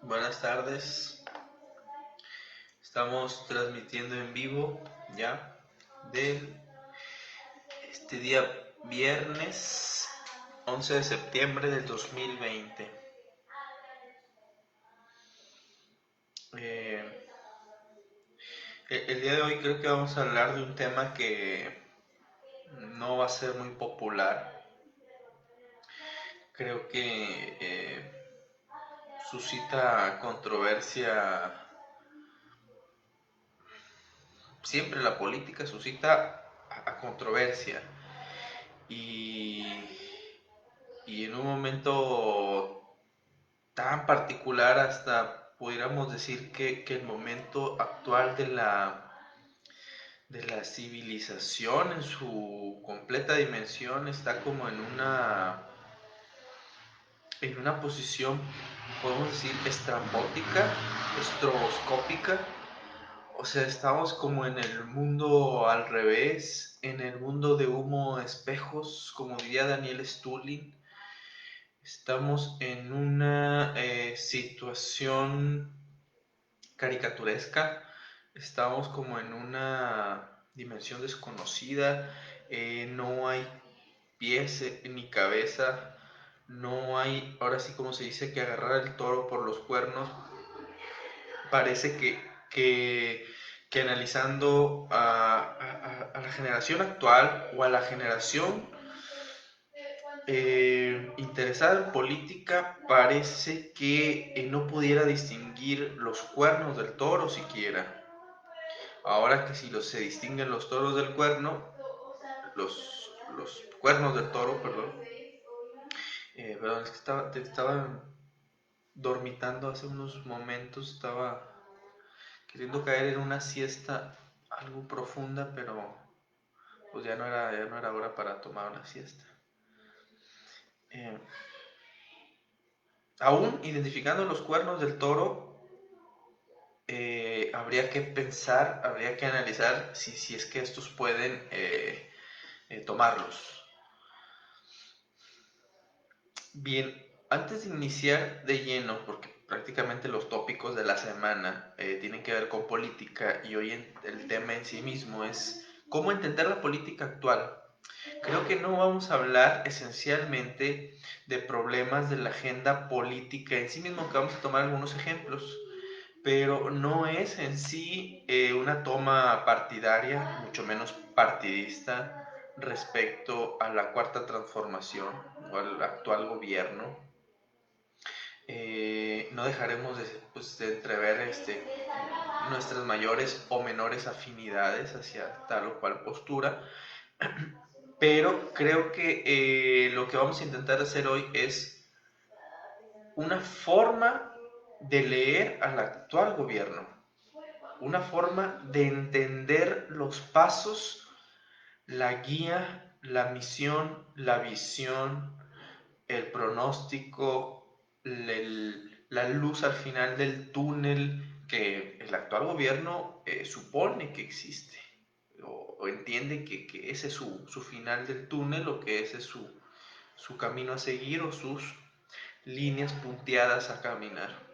Buenas tardes. Estamos transmitiendo en vivo ya de este día viernes 11 de septiembre del 2020. Eh, el día de hoy creo que vamos a hablar de un tema que no va a ser muy popular. Creo que suscita controversia. Siempre la política suscita a controversia. Y, y en un momento tan particular, hasta pudiéramos decir que el momento actual de la civilización en su completa dimensión está como en una posición, podemos decir, estrambótica, estroboscópica. O sea, estamos como en el mundo al revés, en el mundo de humo espejos, como diría Daniel Stulin. Estamos en una situación caricaturesca, estamos como en una dimensión desconocida, no hay pies ni cabeza, no hay, ahora sí como se dice, que agarrar el toro por los cuernos. Parece que analizando a la generación actual o a la generación interesada en política, parece que no pudiera distinguir los cuernos del toro siquiera. Ahora que si se distinguen los toros del cuerno, los cuernos del toro, perdón, es que te estaba dormitando hace unos momentos, estaba queriendo caer en una siesta algo profunda, pero pues ya no era hora para tomar una siesta. Eh, Aún identificando los cuernos del toro, habría que pensar, habría que analizar si es que estos pueden tomarlos. Bien, antes de iniciar de lleno, porque prácticamente los tópicos de la semana tienen que ver con política y hoy el tema en sí mismo es cómo entender la política actual. Creo que no vamos a hablar esencialmente de problemas de la agenda política en sí mismo, que vamos a tomar algunos ejemplos, pero no es en sí una toma partidaria, mucho menos partidista, respecto a la cuarta transformación o al actual gobierno. No dejaremos de entrever nuestras mayores o menores afinidades hacia tal o cual postura, pero creo que lo que vamos a intentar hacer hoy es una forma de leer al actual gobierno, una forma de entender los pasos, la guía, la misión, la visión, el pronóstico, la luz al final del túnel que el actual gobierno supone que existe o entiende que ese es su final del túnel o que ese es su camino a seguir o sus líneas punteadas a caminar.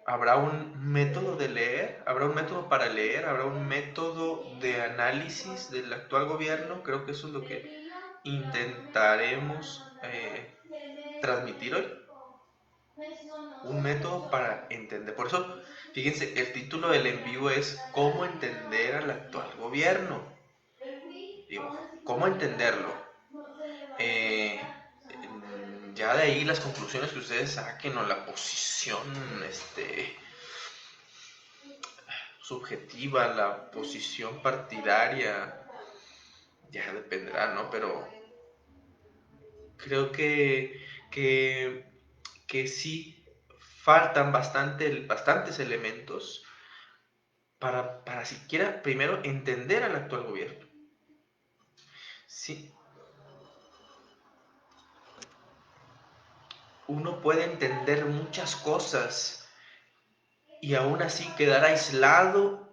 Habrá un método de leer, habrá un método para leer, habrá un método de análisis del actual gobierno. Creo que eso es lo que intentaremos transmitir hoy. Un método para entender. Por eso, fíjense, el título del en vivo es ¿Cómo entender al actual gobierno? Digo, ¿cómo entenderlo? Eh, ya de ahí las conclusiones que ustedes saquen o la posición subjetiva, la posición partidaria, ya dependerá, ¿no? Pero creo que, que sí faltan bastantes elementos para siquiera primero entender al actual gobierno. Sí, uno puede entender muchas cosas y aún así quedar aislado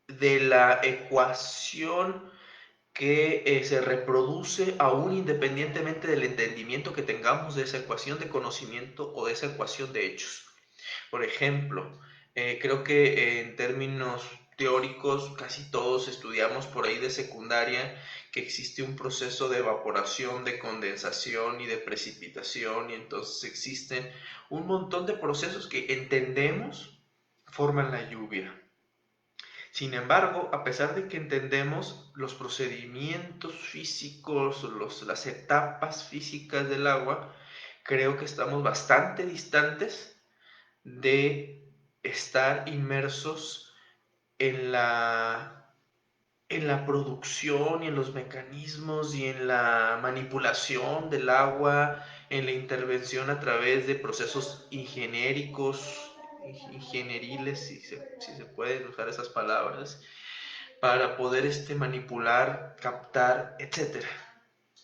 de la ecuación que se reproduce aún independientemente del entendimiento que tengamos de esa ecuación de conocimiento o de esa ecuación de hechos. Por ejemplo, creo que en términos teóricos casi todos estudiamos por ahí de secundaria que existe un proceso de evaporación, de condensación y de precipitación, y entonces existen un montón de procesos que entendemos forman la lluvia. Sin embargo, a pesar de que entendemos los procedimientos físicos, las etapas físicas del agua, creo que estamos bastante distantes de estar inmersos en la producción y en los mecanismos y en la manipulación del agua, en la intervención a través de procesos ingenieriles, si se pueden usar esas palabras, para poder manipular, captar, etcétera.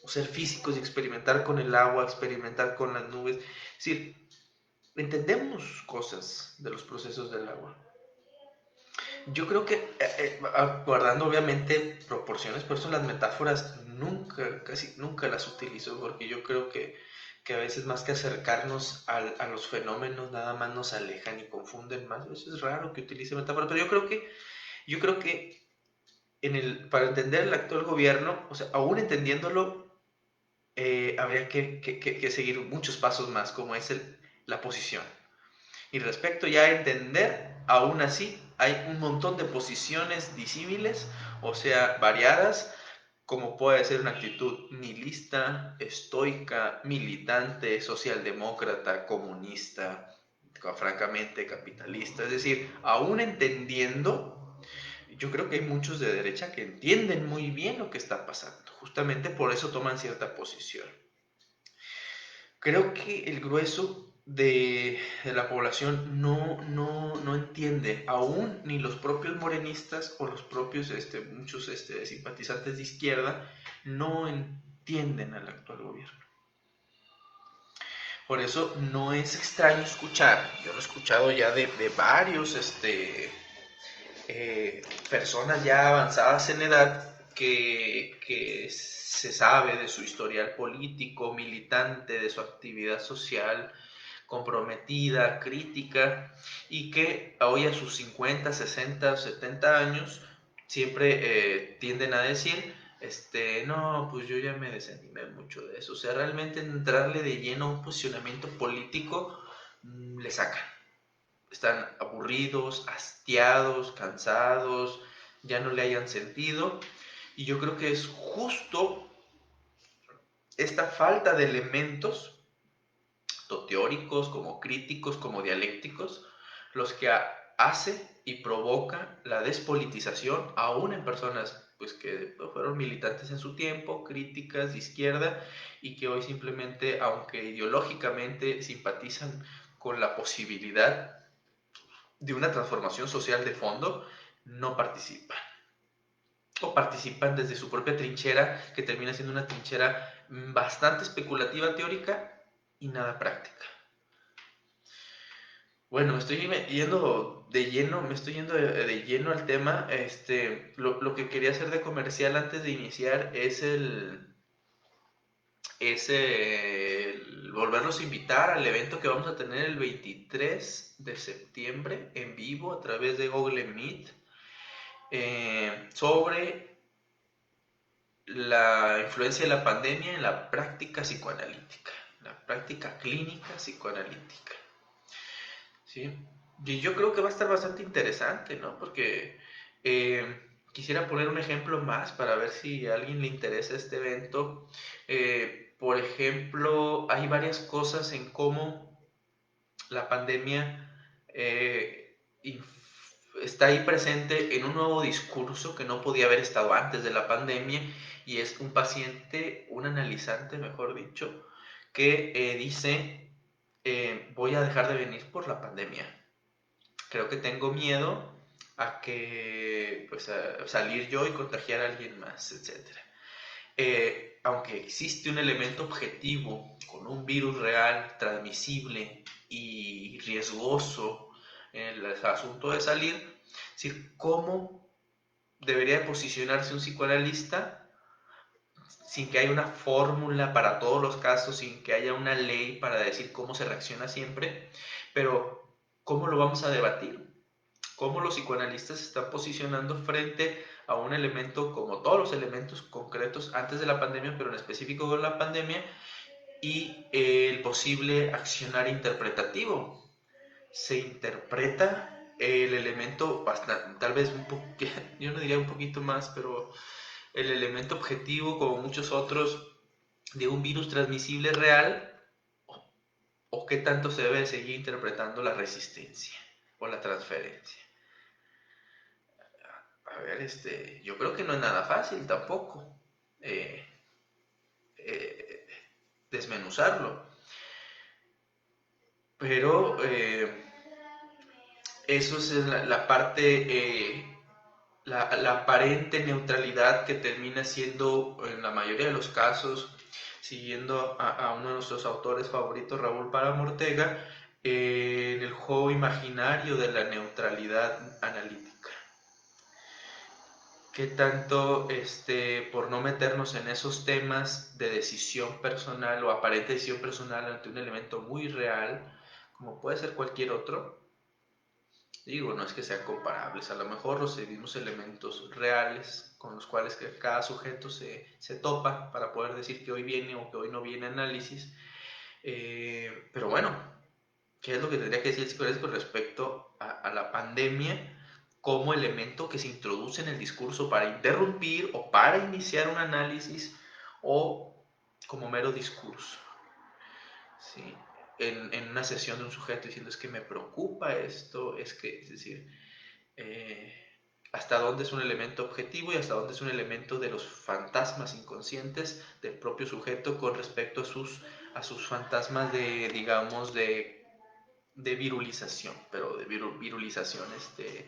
O ser físicos y experimentar con el agua, experimentar con las nubes. Es decir, entendemos cosas de los procesos del agua. Yo creo que, guardando obviamente proporciones, por eso las metáforas casi nunca las utilizo, porque yo creo que a veces más que acercarnos a los fenómenos, nada más nos alejan y confunden más. Eso es raro que utilice metáforas, pero yo creo que para entender el actual gobierno, o sea, aún entendiéndolo, habría que seguir muchos pasos más, como es la posición. Y respecto ya a entender, aún así hay un montón de posiciones disímiles, o sea, variadas, como puede ser una actitud nihilista, estoica, militante, socialdemócrata, comunista, francamente capitalista. Es decir, aún entendiendo, yo creo que hay muchos de derecha que entienden muy bien lo que está pasando. Justamente por eso toman cierta posición. Creo que el grueso de la población no entiende, aún ni los propios morenistas o los propios muchos simpatizantes de izquierda no entienden al actual gobierno. Por eso no es extraño escuchar, yo lo he escuchado ya de varios personas ya avanzadas en edad que se sabe de su historial político, militante, de su actividad social comprometida, crítica, y que hoy a sus 50, 60, 70 años siempre tienden a decir, no, pues yo ya me desanimé mucho de eso. O sea, realmente entrarle de lleno a un posicionamiento político le sacan. Están aburridos, hastiados, cansados, ya no le hayan sentido. Y yo creo que es justo esta falta de elementos, tanto teóricos como críticos, como dialécticos, los que hace y provoca la despolitización, aún en personas pues que fueron militantes en su tiempo, críticas de izquierda, y que hoy simplemente, aunque ideológicamente simpatizan con la posibilidad de una transformación social de fondo, no participan. O participan desde su propia trinchera, que termina siendo una trinchera bastante especulativa teórica y nada práctica. Bueno, me estoy yendo de lleno al tema. Lo que quería hacer de comercial antes de iniciar es volverlos a invitar al evento que vamos a tener el 23 de septiembre en vivo a través de Google Meet, sobre la influencia de la pandemia en la práctica psicoanalítica, la práctica clínica psicoanalítica. ¿Sí? Y yo creo que va a estar bastante interesante, ¿no? Porque quisiera poner un ejemplo más para ver si a alguien le interesa este evento. Por ejemplo, hay varias cosas en cómo la pandemia está ahí presente en un nuevo discurso que no podía haber estado antes de la pandemia, y es un paciente, un analizante, mejor dicho, que dice, voy a dejar de venir por la pandemia. Creo que tengo miedo a que pues a salir yo y contagiar a alguien más, etc. Aunque existe un elemento objetivo con un virus real, transmisible y riesgoso en el asunto de salir, es decir, ¿cómo debería posicionarse un psicoanalista sin que haya una fórmula para todos los casos, sin que haya una ley para decir cómo se reacciona siempre, pero ¿cómo lo vamos a debatir? ¿Cómo los psicoanalistas se están posicionando frente a un elemento como todos los elementos concretos antes de la pandemia, pero en específico con la pandemia, y el posible accionar interpretativo? Se interpreta el elemento bastante, tal vez un poco, yo no diría un poquito más, pero el elemento objetivo, como muchos otros, de un virus transmisible real, o qué tanto se debe seguir interpretando la resistencia o la transferencia. A ver, yo creo que no es nada fácil tampoco eh, eh, desmenuzarlo, pero eso es la parte, la aparente neutralidad que termina siendo, en la mayoría de los casos, siguiendo a uno de nuestros autores favoritos, Raúl Páramo Ortega, en el juego imaginario de la neutralidad analítica. ¿Qué tanto, por no meternos en esos temas de decisión personal o aparente decisión personal ante un elemento muy real, como puede ser cualquier otro? Digo, no es que sean comparables, a lo mejor los mismos elementos reales con los cuales cada sujeto se topa para poder decir que hoy viene o que hoy no viene análisis. Pero bueno, ¿qué es lo que tendría que decir el psicoanálisis con respecto a la pandemia como elemento que se introduce en el discurso para interrumpir o para iniciar un análisis, o como mero discurso? ¿Sí? En una sesión de un sujeto diciendo, es que me preocupa esto, es decir, eh, hasta dónde es un elemento objetivo y hasta dónde es un elemento de los fantasmas inconscientes del propio sujeto con respecto a sus fantasmas de, digamos, de virulización, pero de virulización, eh,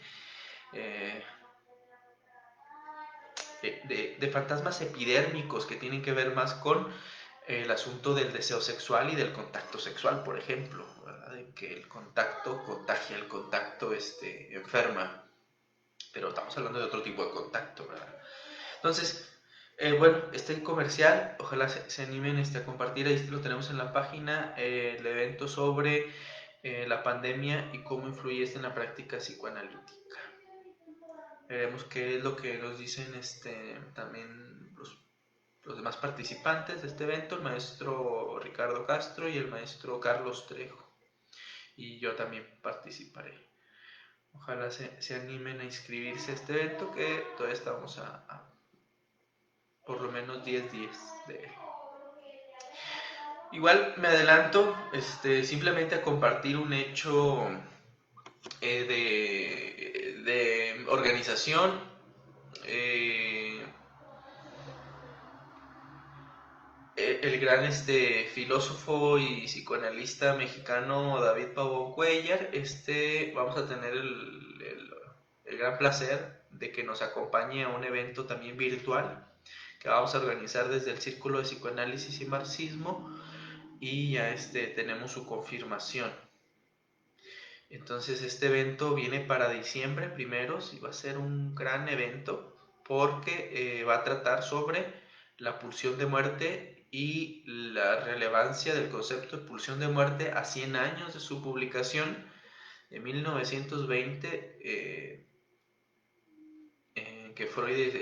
de fantasmas epidérmicos que tienen que ver más con el asunto del deseo sexual y del contacto sexual, por ejemplo, ¿verdad? De que el contacto contagia, el contacto enferma, pero estamos hablando de otro tipo de contacto, ¿verdad? Entonces, bueno, este comercial, ojalá se animen a compartir, ahí lo tenemos en la página, el evento sobre la pandemia y cómo influye esto en la práctica psicoanalítica. Veremos qué es lo que nos dicen también los demás participantes de este evento, el maestro Ricardo Castro y el maestro Carlos Trejo. Y yo también participaré. Ojalá se animen a inscribirse a este evento, que todavía estamos a por lo menos 10 días de él. Igual me adelanto simplemente a compartir un hecho de organización. El gran filósofo y psicoanalista mexicano David Pavón Cuéllar, vamos a tener el gran placer de que nos acompañe a un evento también virtual que vamos a organizar desde el Círculo de Psicoanálisis y Marxismo, y ya tenemos su confirmación. Entonces este evento viene para diciembre primero, y va a ser un gran evento porque va a tratar sobre la pulsión de muerte y la relevancia del concepto de pulsión de muerte a 100 años de su publicación de 1920, que Freud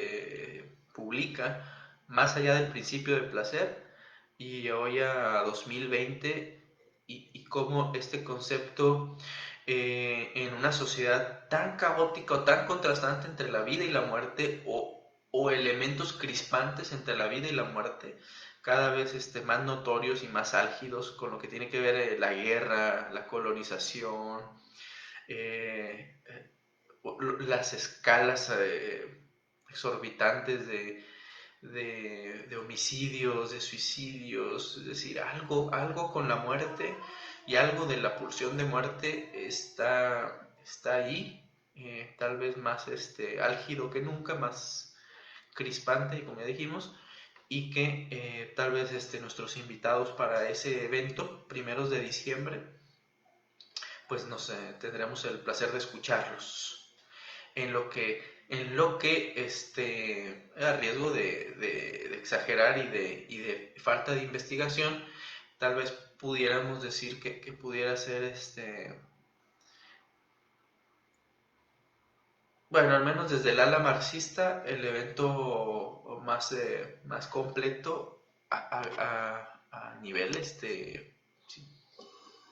publica Más allá del principio del placer, y hoy a 2020, y cómo este concepto en una sociedad tan caótica o tan contrastante entre la vida y la muerte, o elementos crispantes entre la vida y la muerte, cada vez más notorios y más álgidos con lo que tiene que ver la guerra, la colonización, las escalas exorbitantes de homicidios, de suicidios, es decir, algo con la muerte y algo de la pulsión de muerte está ahí, tal vez más álgido que nunca, más crispante, como ya dijimos, y que tal vez nuestros invitados para ese evento, primeros de diciembre, pues tendremos el placer de escucharlos. En lo que a riesgo de exagerar y de falta de investigación, tal vez pudiéramos decir que pudiera ser bueno, al menos desde el ala marxista, el evento más completo a nivel, sí,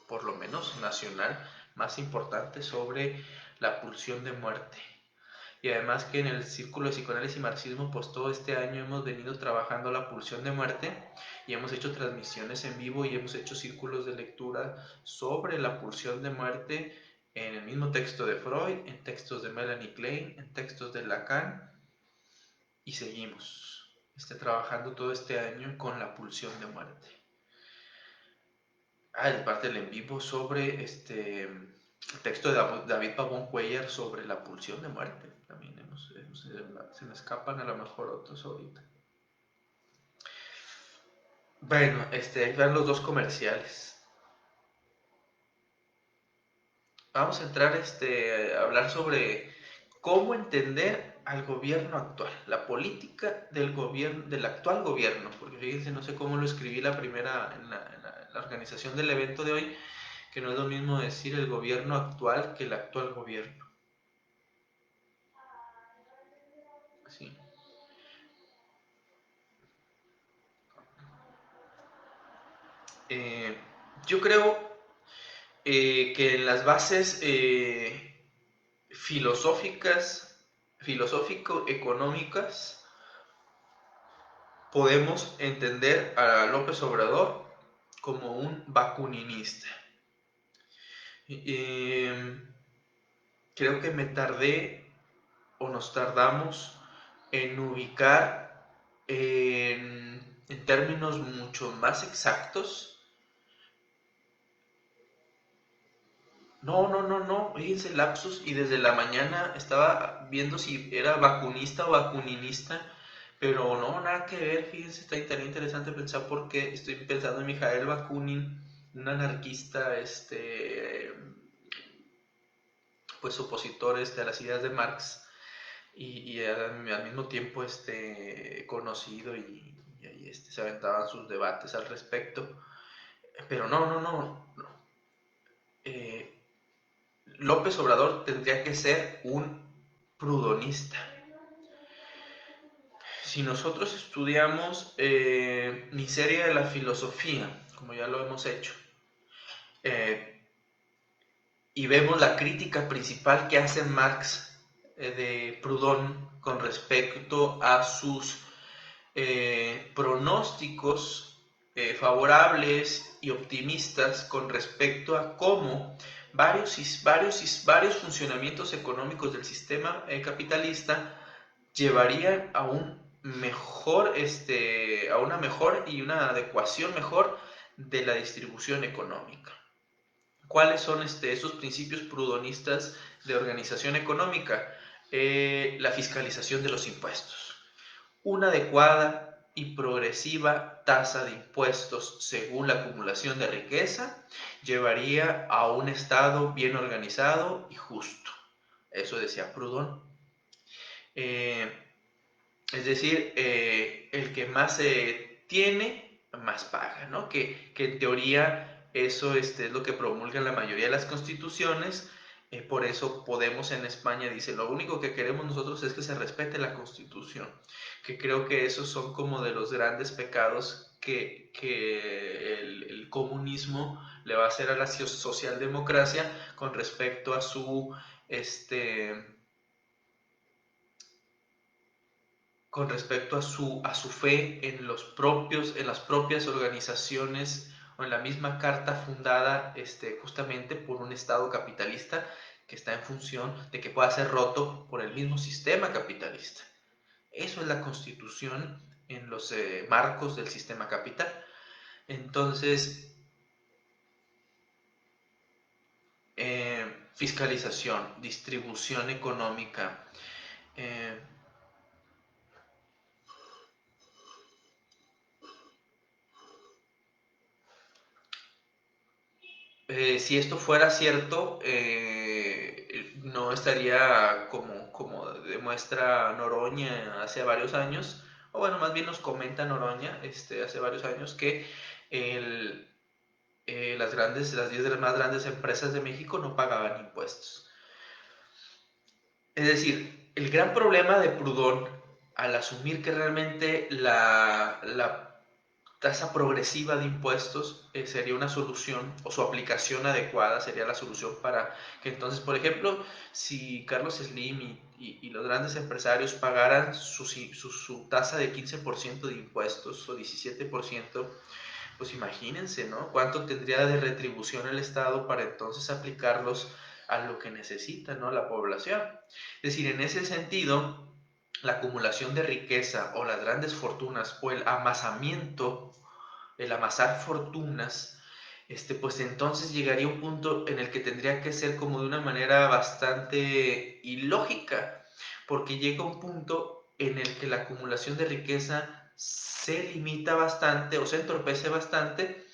por lo menos nacional, más importante sobre la pulsión de muerte. Y además que en el círculo de psicoanálisis y marxismo, pues todo este año hemos venido trabajando la pulsión de muerte y hemos hecho transmisiones en vivo y hemos hecho círculos de lectura sobre la pulsión de muerte en el mismo texto de Freud, en textos de Melanie Klein, en textos de Lacan, y seguimos trabajando todo este año con la pulsión de muerte. Es parte del en vivo sobre el texto de David Pavón Cuellar sobre la pulsión de muerte. También se me escapan a lo mejor otros ahorita. Bueno, ahí van los dos comerciales. Vamos a entrar a hablar sobre cómo entender al gobierno actual, la política del gobierno, del actual gobierno, porque fíjense, no sé cómo lo escribí la primera en la organización del evento de hoy, que no es lo mismo decir el gobierno actual que el actual gobierno. Sí. Eh, yo creo que en las bases filosófico-económicas, podemos entender a López Obrador como un bakuninista. Creo que me tardé o nos tardamos en ubicar en términos mucho más exactos. No, fíjense, lapsus, y desde la mañana estaba viendo si era vacunista o vacuninista, pero no, nada que ver, fíjense, está tan interesante pensar porque estoy pensando en Mijael Bakunin, un anarquista, pues opositor a las ideas de Marx, y al mismo tiempo conocido y se aventaban sus debates al respecto, pero no. Eh, López Obrador tendría que ser un prudonista. Si nosotros estudiamos Miseria de la Filosofía, como ya lo hemos hecho, eh, y vemos la crítica principal que hace Marx de Proudhon con respecto a sus pronósticos favorables y optimistas con respecto a cómo varios funcionamientos económicos del sistema capitalista llevarían a un mejor, a una mejor y una adecuación mejor de la distribución económica. ¿Cuáles son esos principios prudonistas de organización económica? La fiscalización de los impuestos. Una adecuada y progresiva tasa de impuestos según la acumulación de riqueza llevaría a un Estado bien organizado y justo. Eso decía Proudhon. Es decir, el que más tiene, más paga, ¿no? Que en teoría eso es lo que promulgan la mayoría de las constituciones. Por eso Podemos en España dice, lo único que queremos nosotros es que se respete la Constitución. Que creo que esos son como de los grandes pecados que el comunismo le va a hacer a la socialdemocracia con respecto a su fe en en las propias organizaciones o en la misma carta fundada justamente por un Estado capitalista que está en función de que pueda ser roto por el mismo sistema capitalista. Eso es la Constitución en los marcos del sistema capital. Entonces, fiscalización, distribución económica, eh, si esto fuera cierto, no estaría como demuestra Noroña hace varios años, o bueno, más bien nos comenta Noroña hace varios años que el, las 10 de las más grandes empresas de México no pagaban impuestos. Es decir, el gran problema de Proudhon, al asumir que realmente la tasa progresiva de impuestos sería una solución, o su aplicación adecuada sería la solución para que entonces, por ejemplo, si Carlos Slim y los grandes empresarios pagaran su tasa de 15% de impuestos o 17%, pues imagínense, ¿no? ¿Cuánto tendría de retribución el Estado para entonces aplicarlos a lo que necesita, ¿no? La población. Es decir, en ese sentido, la acumulación de riqueza o las grandes fortunas o el amasamiento, el amasar fortunas, pues entonces llegaría un punto en el que tendría que ser como de una manera bastante ilógica, porque llega un punto en el que la acumulación de riqueza se limita bastante o se entorpece bastante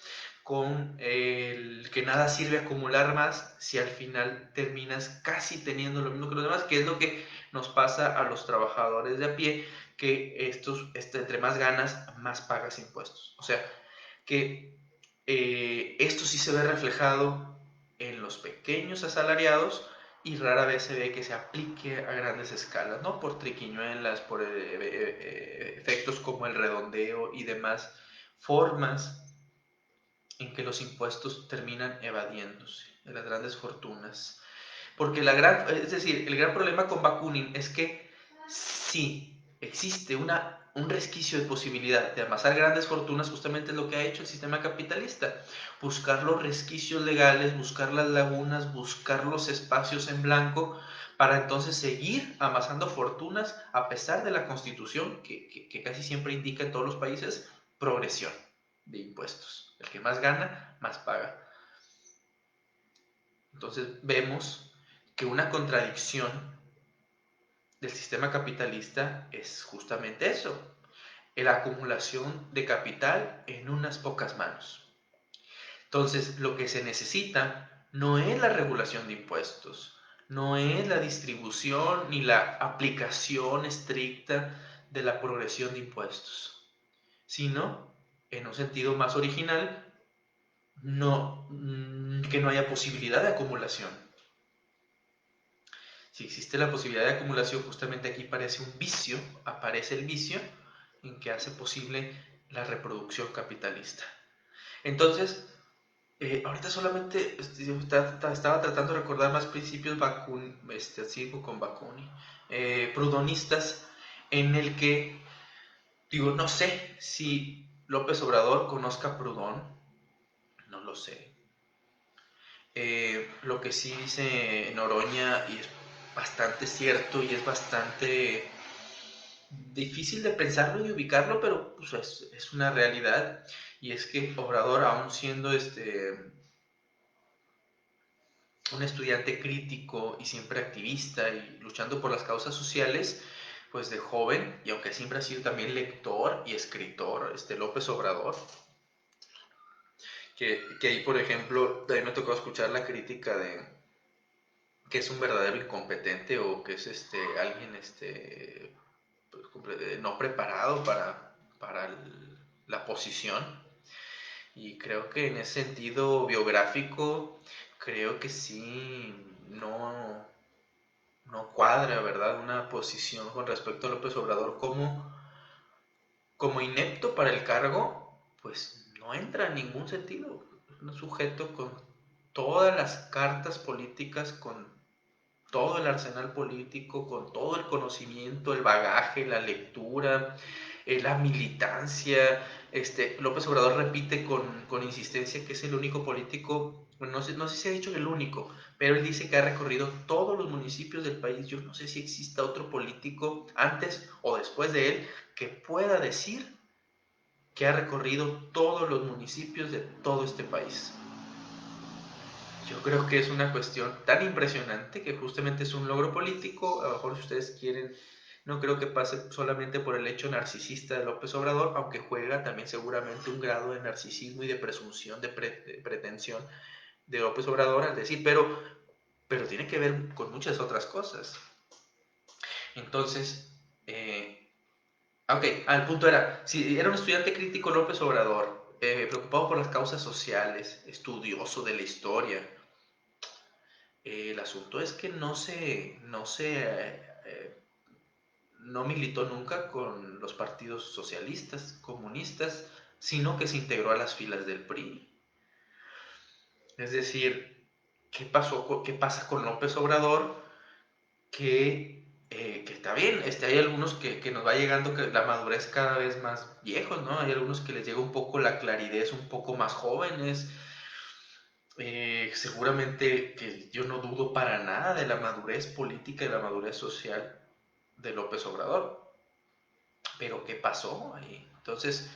con el que nada sirve acumular más si al final terminas casi teniendo lo mismo que los demás, que es lo que nos pasa a los trabajadores de a pie, que entre más ganas, más pagas impuestos. O sea, que esto sí se ve reflejado en los pequeños asalariados y rara vez se ve que se aplique a grandes escalas, ¿no? Por triquiñuelas, por efectos como el redondeo y demás formas en que los impuestos terminan evadiéndose de las grandes fortunas. Porque es decir, el gran problema con Bakunin es que sí existe un resquicio de posibilidad de amasar grandes fortunas, justamente es lo que ha hecho el sistema capitalista. Buscar los resquicios legales, buscar las lagunas, buscar los espacios en blanco para entonces seguir amasando fortunas a pesar de la constitución que casi siempre indica en todos los países progresión de impuestos. El que más gana, más paga. Entonces vemos que una contradicción del sistema capitalista es justamente eso, la acumulación de capital en unas pocas manos. Entonces, lo que se necesita no es la regulación de impuestos, no es la distribución ni la aplicación estricta de la progresión de impuestos, sino, en un sentido más original, que no haya posibilidad de acumulación. Si existe la posibilidad de acumulación, justamente aquí aparece el vicio en que hace posible la reproducción capitalista. Entonces, ahorita solamente estaba tratando de recordar más principios así con Bakunin, prudonistas, en el que, digo, no sé si López Obrador conozca a Proudhon, no lo sé. Lo que sí dice Noroña, y es bastante cierto y es bastante difícil de pensarlo y ubicarlo, pero pues, es una realidad, y es que Obrador, aún siendo un estudiante crítico y siempre activista y luchando por las causas sociales, pues de joven, y aunque siempre ha sido también lector y escritor, López Obrador, que ahí, por ejemplo, también me tocó escuchar la crítica de que es un verdadero incompetente, o que es alguien pues, no preparado para la posición. Y creo que en ese sentido biográfico, creo que sí no cuadra, ¿verdad? Una posición con respecto a López Obrador como inepto para el cargo, pues no entra en ningún sentido. Es un sujeto con todas las cartas políticas, con todo el arsenal político, con todo el conocimiento, el bagaje, la lectura, la militancia. López Obrador repite con insistencia que es el único político, no sé si ha dicho el único, pero él dice que ha recorrido todos los municipios del país. Yo no sé si exista otro político antes o después de él que pueda decir que ha recorrido todos los municipios de todo este país. Yo creo que es una cuestión tan impresionante que justamente es un logro político. A lo mejor, si ustedes quieren, no creo que pase solamente por el hecho narcisista de López Obrador, aunque juega también seguramente un grado de narcisismo y de presunción, de pretensión de López Obrador al decir, pero tiene que ver con muchas otras cosas. Entonces, ok, al punto era, si era un estudiante crítico López Obrador, preocupado por las causas sociales, estudioso de la historia, El asunto es que no militó nunca con los partidos socialistas, comunistas, sino que se integró a las filas del PRI. Es decir, ¿qué pasa con López Obrador? Que está bien, hay algunos que nos va llegando que la madurez cada vez más viejos, ¿no? Hay algunos que les llega un poco la claridad un poco más jóvenes. Seguramente que yo no dudo para nada de la madurez política y la madurez social de López Obrador. Pero ¿qué pasó ahí? Entonces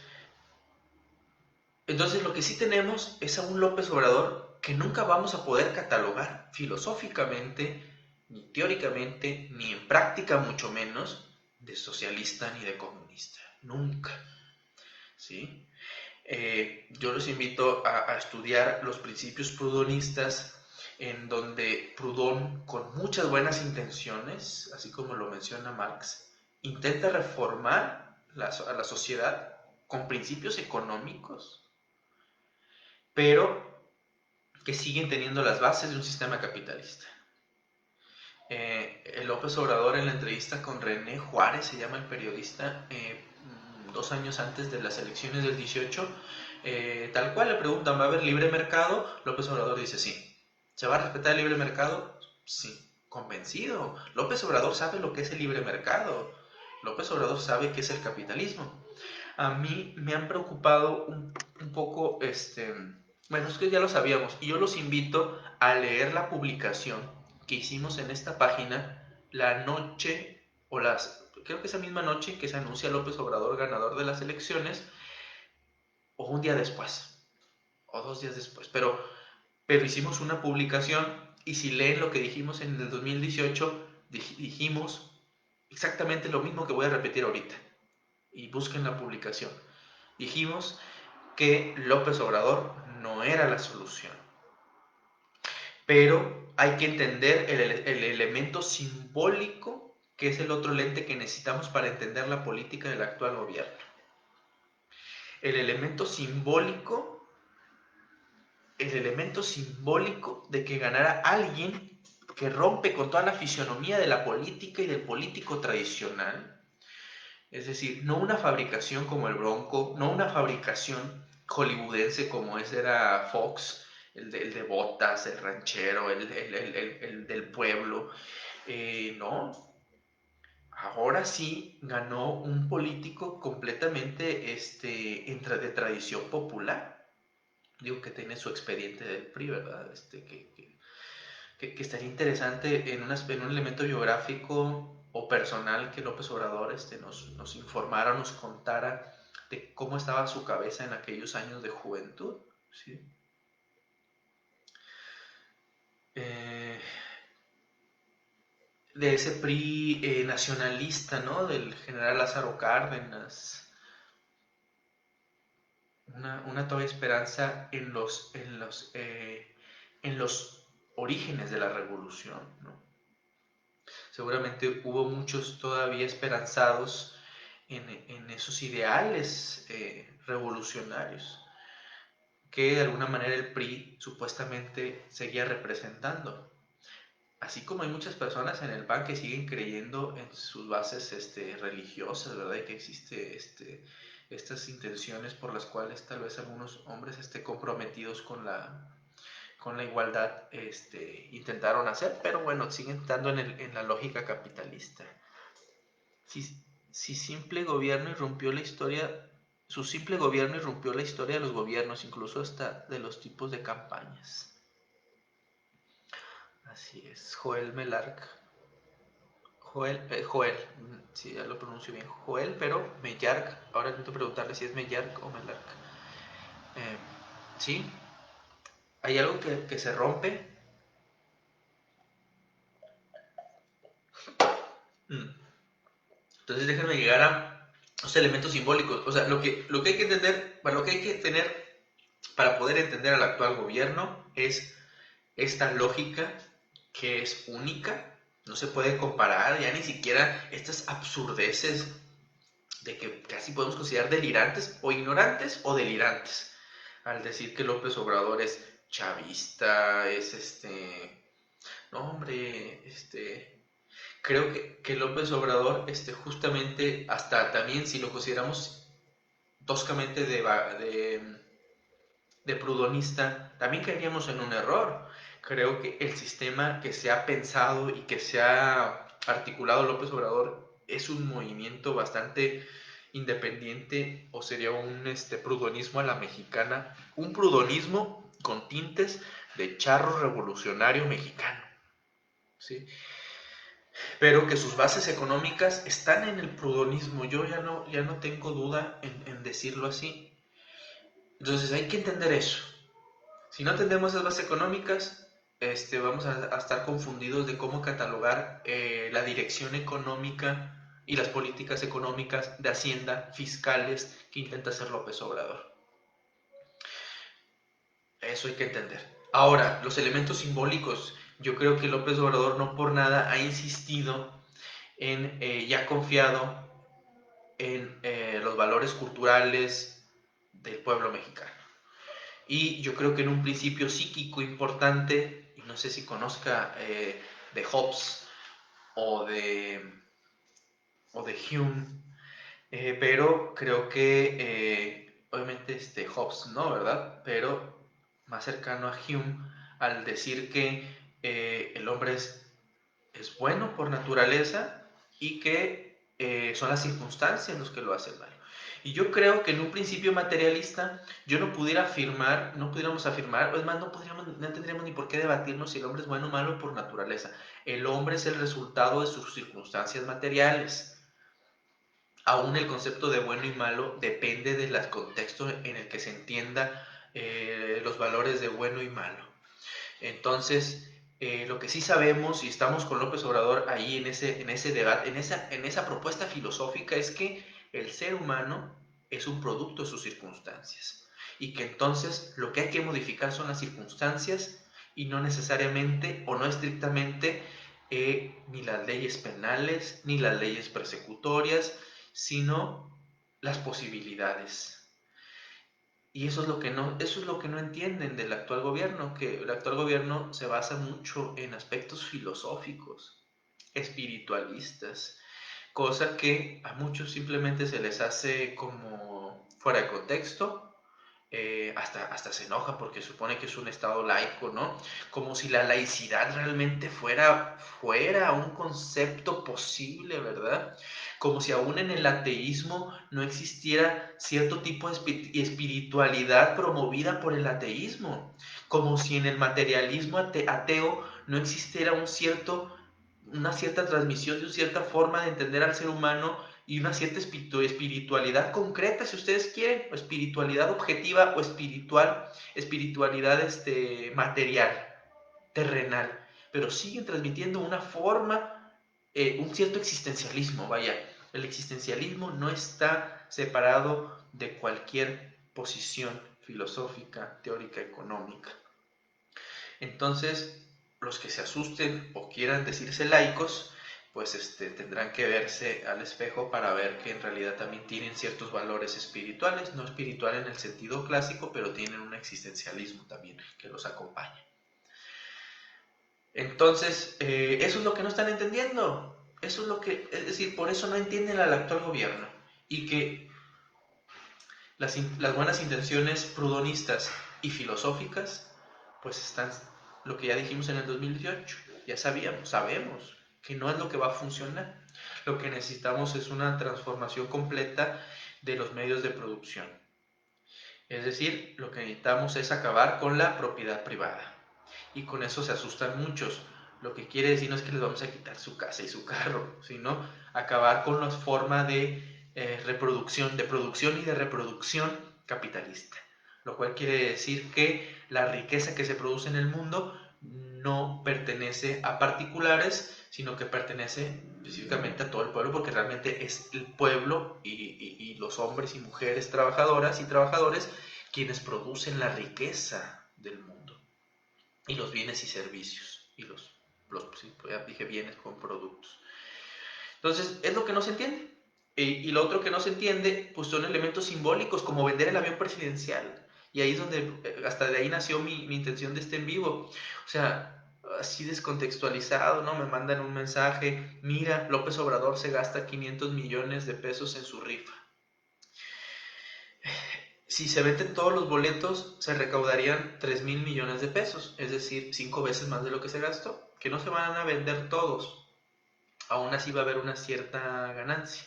lo que sí tenemos es a un López Obrador que nunca vamos a poder catalogar filosóficamente, ni teóricamente, ni en práctica mucho menos, de socialista ni de comunista. Nunca. ¿Sí? Yo los invito a estudiar los principios prudonistas, en donde Proudhon, con muchas buenas intenciones, así como lo menciona Marx, intenta reformar a la sociedad con principios económicos, pero que siguen teniendo las bases de un sistema capitalista. El López Obrador, en la entrevista con René Juárez, se llama el periodista, 2 años antes de las elecciones del 18, tal cual le preguntan, ¿va a haber libre mercado? López Obrador dice sí. ¿Se va a respetar el libre mercado? Sí, convencido. López Obrador sabe lo que es el libre mercado. López Obrador sabe qué es el capitalismo. A mí me han preocupado un poco, bueno, es que ya lo sabíamos, y yo los invito a leer la publicación que hicimos en esta página la noche, creo que esa misma noche que se anuncia López Obrador ganador de las elecciones, o un día después, o 2 días después, pero hicimos una publicación, y si leen lo que dijimos en el 2018, dijimos exactamente lo mismo que voy a repetir ahorita, y busquen la publicación. Dijimos que López Obrador no era la solución, pero hay que entender el elemento simbólico, que es el otro lente que necesitamos para entender la política del actual gobierno. El elemento simbólico, de que ganara alguien que rompe con toda la fisionomía de la política y del político tradicional. Es decir, no una fabricación como el Bronco, no una fabricación hollywoodense como era Fox, el de botas, el ranchero, el del pueblo. No, ahora sí ganó un político completamente de tradición popular. Digo que tiene su expediente del PRI, ¿verdad? Que estaría interesante en un elemento biográfico o personal que López Obrador nos informara, nos contara de cómo estaba su cabeza en aquellos años de juventud. ¿Sí? De ese PRI nacionalista, ¿no? Del general Lázaro Cárdenas. Una todavía esperanza en los orígenes de la revolución, ¿no? Seguramente hubo muchos todavía esperanzados en esos ideales revolucionarios que de alguna manera el PRI supuestamente seguía representando. Así como hay muchas personas en el PAN que siguen creyendo en sus bases religiosas, ¿verdad? Y que existe estas intenciones por las cuales tal vez algunos hombres comprometidos con la igualdad intentaron hacer, pero bueno, siguen estando en la lógica capitalista. Si simple gobierno irrumpió la historia, su simple gobierno irrumpió la historia de los gobiernos, incluso hasta de los tipos de campañas. Así es, Joel Melarc. Joel, sí, ya lo pronuncio bien, Joel, pero Mellarc, ahora intento preguntarle si es Mellarc o Melarc. Sí, hay algo que se rompe. Entonces déjenme llegar a los elementos simbólicos. O sea, lo que hay que entender, lo que hay que tener para poder entender al actual gobierno es esta lógica que es única, no se puede comparar, ya ni siquiera estas absurdeces de que casi podemos considerar delirantes o ignorantes o delirantes, al decir que López Obrador es chavista, es no, hombre, creo que López Obrador, justamente, hasta también si lo consideramos toscamente de prudonista, también caeríamos en un error. Creo que el sistema que se ha pensado y que se ha articulado López Obrador es un movimiento bastante independiente, o sería un prudonismo a la mexicana, un prudonismo con tintes de charro revolucionario mexicano, ¿sí? Pero que sus bases económicas están en el prudonismo. Yo ya no tengo duda en decirlo así. Entonces hay que entender eso. Si no entendemos esas bases económicas, vamos a estar confundidos de cómo catalogar la dirección económica y las políticas económicas de Hacienda, fiscales, que intenta hacer López Obrador. Eso hay que entender. Ahora, los elementos simbólicos. Yo creo que López Obrador no por nada ha insistido y ha confiado en los valores culturales del pueblo mexicano. Y yo creo que en un principio psíquico importante, y no sé si conozca de Hobbes o de Hume, pero creo que obviamente Hobbes no, ¿verdad? Pero más cercano a Hume al decir que el hombre es bueno por naturaleza y que son las circunstancias los que lo hacen mal. Y yo creo que en un principio materialista yo no pudiéramos afirmar, es más, no tendríamos ni por qué debatirnos si el hombre es bueno o malo por naturaleza. El hombre es el resultado de sus circunstancias materiales. Aún el concepto de bueno y malo depende del contexto en el que se entienda los valores de bueno y malo. Entonces, lo que sí sabemos, y estamos con López Obrador ahí en ese debate, en esa propuesta filosófica, es que el ser humano es un producto de sus circunstancias. Y que entonces lo que hay que modificar son las circunstancias y no necesariamente o no estrictamente ni las leyes penales ni las leyes persecutorias, sino las posibilidades. Y eso es lo que no entienden del actual gobierno, que el actual gobierno se basa mucho en aspectos filosóficos, espiritualistas, cosa que a muchos simplemente se les hace como fuera de contexto, hasta se enoja porque supone que es un estado laico, ¿no? Como si la laicidad realmente fuera un concepto posible, ¿verdad? Como si aún en el ateísmo no existiera cierto tipo de espiritualidad promovida por el ateísmo, como si en el materialismo ateo no existiera una cierta transmisión de una cierta forma de entender al ser humano y una cierta espiritualidad concreta, si ustedes quieren, o espiritualidad objetiva o espiritualidad material, terrenal, pero siguen transmitiendo una forma, un cierto existencialismo, vaya. El existencialismo no está separado de cualquier posición filosófica, teórica, económica. Entonces, los que se asusten o quieran decirse laicos, pues tendrán que verse al espejo para ver que en realidad también tienen ciertos valores espirituales, no espiritual en el sentido clásico, pero tienen un existencialismo también que los acompaña. Entonces, eso es lo que no están entendiendo. Eso es es decir, por eso no entienden al actual gobierno. Y que las buenas intenciones prudonistas y filosóficas, pues están, lo que ya dijimos en el 2018, ya sabemos que no es lo que va a funcionar. Lo que necesitamos es una transformación completa de los medios de producción. Es decir, lo que necesitamos es acabar con la propiedad privada. Y con eso se asustan muchos. Lo que quiere decir no es que les vamos a quitar su casa y su carro, sino acabar con las formas de reproducción, de producción y de reproducción capitalista. Lo cual quiere decir que la riqueza que se produce en el mundo no pertenece a particulares, sino que pertenece específicamente a todo el pueblo, porque realmente es el pueblo y los hombres y mujeres trabajadoras y trabajadores quienes producen la riqueza del mundo y los bienes y servicios y sí, ya dije bienes con productos. Entonces es lo que no se entiende. Y lo otro que no se entiende pues son elementos simbólicos como vender el avión presidencial. Y ahí es donde hasta de ahí nació mi intención de este en vivo. O sea, así descontextualizado, ¿no? Me mandan un mensaje, mira, López Obrador se gasta 500 millones de pesos en su rifa. Si se venden todos los boletos, se recaudarían 3,000 millones de pesos, es decir, 5 veces más de lo que se gastó, que no se van a vender todos, aún así va a haber una cierta ganancia.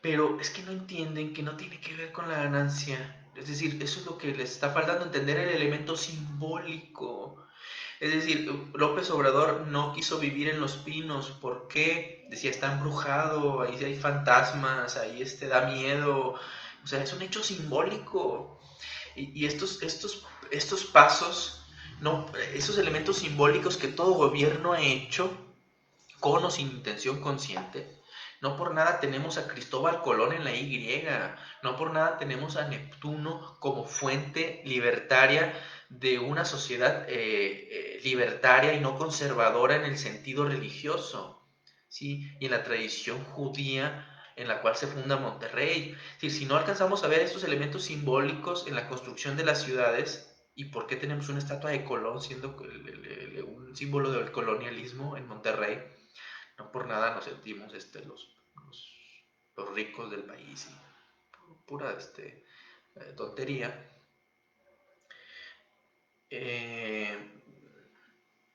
Pero es que no entienden que no tiene que ver con la ganancia. Es decir, eso es lo que les está faltando, entender el elemento simbólico. Es decir, López Obrador no quiso vivir en Los Pinos. ¿Por qué? Decía, está embrujado, ahí hay fantasmas, ahí da miedo. O sea, es un hecho simbólico. Y estos pasos, no, esos elementos simbólicos que todo gobierno ha hecho, con o sin intención consciente, no por nada tenemos a Cristóbal Colón en la Y, no por nada tenemos a Neptuno como fuente libertaria de una sociedad libertaria y no conservadora en el sentido religioso, ¿sí? Y en la tradición judía en la cual se funda Monterrey. Es decir, si no alcanzamos a ver estos elementos simbólicos en la construcción de las ciudades, ¿y por qué tenemos una estatua de Colón siendo un símbolo del colonialismo en Monterrey? No por nada nos sentimos los ricos del país y pura tontería.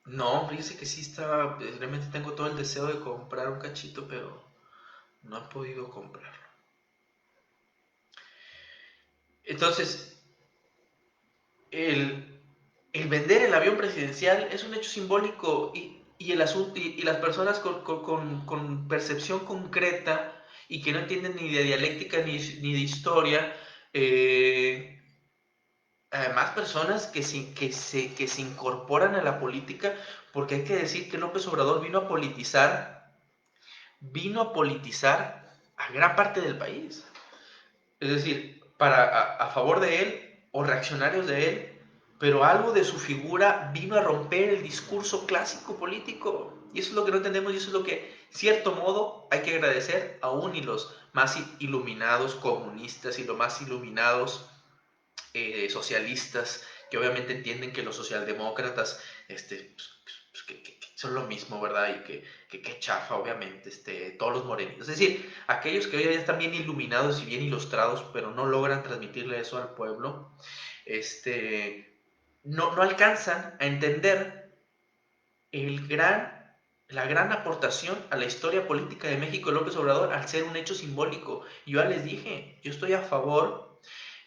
No, fíjese que sí estaba, realmente tengo todo el deseo de comprar un cachito, pero no he podido comprarlo. Entonces, el vender el avión presidencial es un hecho simbólico y el asunto, y las personas con percepción concreta y que no entienden ni de dialéctica ni de historia, además personas que se incorporan a la política, porque hay que decir que López Obrador vino a politizar a gran parte del país. Es decir, a favor de él o reaccionarios de él, pero algo de su figura vino a romper el discurso clásico político. Y eso es lo que no entendemos y eso es lo que, cierto modo, hay que agradecer aún y los más iluminados comunistas y los más iluminados socialistas, que obviamente entienden que los socialdemócratas que son lo mismo, ¿verdad? Y que chafa, obviamente, todos los morenitos. Es decir, aquellos que hoy ya están bien iluminados y bien ilustrados, pero no logran transmitirle eso al pueblo, no alcanzan a entender la gran aportación a la historia política de México de López Obrador al ser un hecho simbólico. Yo ya les dije, yo estoy a favor,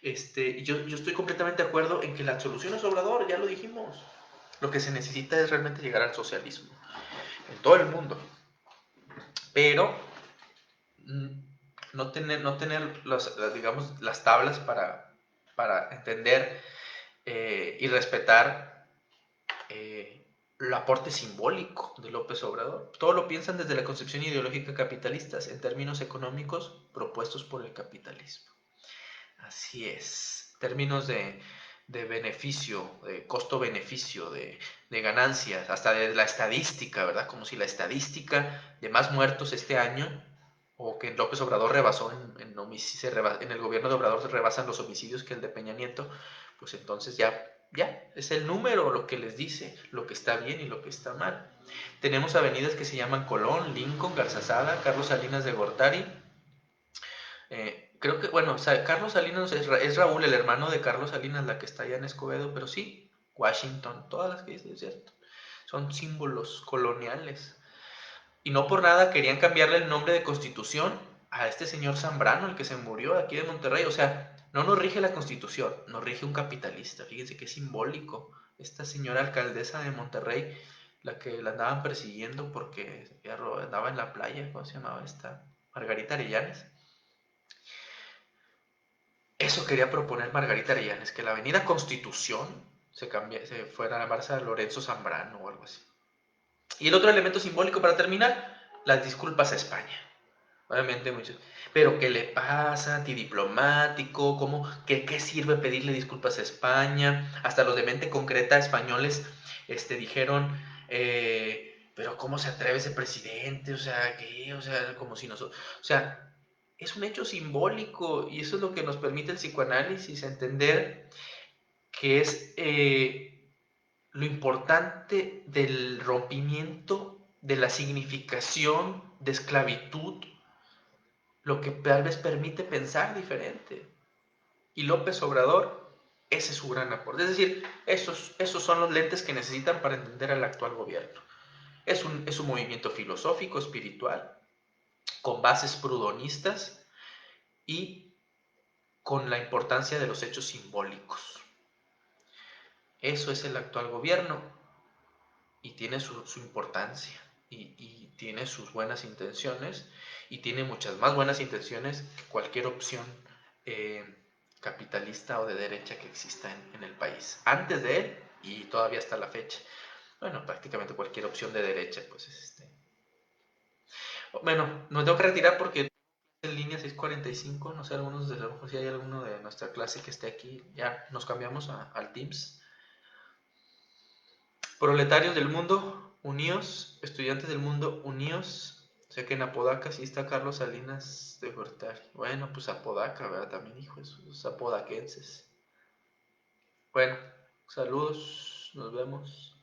yo estoy completamente de acuerdo en que la solución es Obrador, ya lo dijimos. Lo que se necesita es realmente llegar al socialismo en todo el mundo, pero no tener digamos, las tablas para entender y respetar el aporte simbólico de López Obrador. Todo lo piensan desde la concepción ideológica capitalista, en términos económicos propuestos por el capitalismo. Así es. Términos de beneficio, de costo-beneficio, de ganancias, hasta de la estadística, ¿verdad? Como si la estadística de más muertos este año, o que López Obrador rebasó en el gobierno de Obrador se rebasan los homicidios que el de Peña Nieto, pues entonces ya es el número lo que les dice lo que está bien y lo que está mal. Tenemos avenidas que se llaman Colón, Lincoln, Garzazada, Carlos Salinas de Gortari. Creo que, bueno, Carlos Salinas es Raúl, el hermano de Carlos Salinas, la que está allá en Escobedo, pero sí, Washington, todas las que dice, es cierto, son símbolos coloniales. Y no por nada querían cambiarle el nombre de Constitución a este señor Zambrano, el que se murió aquí de Monterrey. O sea, no nos rige la Constitución, nos rige un capitalista. Fíjense qué simbólico. Esta señora alcaldesa de Monterrey, la que la andaban persiguiendo porque andaba en la playa, ¿cómo se llamaba esta? Margarita Arellanes. Eso quería proponer Margarita Arellanes, que la avenida Constitución se fuera a llamarse Lorenzo Zambrano o algo así. Y el otro elemento simbólico para terminar, las disculpas a España. Obviamente muchos. Pero ¿qué le pasa? Antidiplomático, ¿qué sirve pedirle disculpas a España? Hasta los de mente concreta españoles dijeron, pero ¿cómo se atreve ese presidente? O sea, ¿qué? O sea, como si nosotros... O sea, es un hecho simbólico y eso es lo que nos permite el psicoanálisis, entender que es lo importante del rompimiento de la significación de esclavitud, lo que tal vez permite pensar diferente. Y López Obrador, ese es su gran aporte. Es decir, esos son los lentes que necesitan para entender al actual gobierno. Es un movimiento filosófico, espiritual, con bases prudonistas y con la importancia de los hechos simbólicos. Eso es el actual gobierno y tiene su importancia y tiene sus buenas intenciones y tiene muchas más buenas intenciones que cualquier opción eh, capitalista o de derecha que exista en el país. Antes de él y todavía hasta la fecha. Bueno, prácticamente cualquier opción de derecha, pues es Bueno, me tengo que retirar porque en línea 6:45, no sé, algunos de lo mejor si hay alguno de nuestra clase que esté aquí, ya nos cambiamos al Teams. Proletarios del mundo, uníos, estudiantes del mundo, uníos. Sé que en Apodaca sí está Carlos Salinas de Gortari. Bueno, pues Apodaca, ¿verdad? También hijo de sus apodaquenses. Bueno, saludos, nos vemos.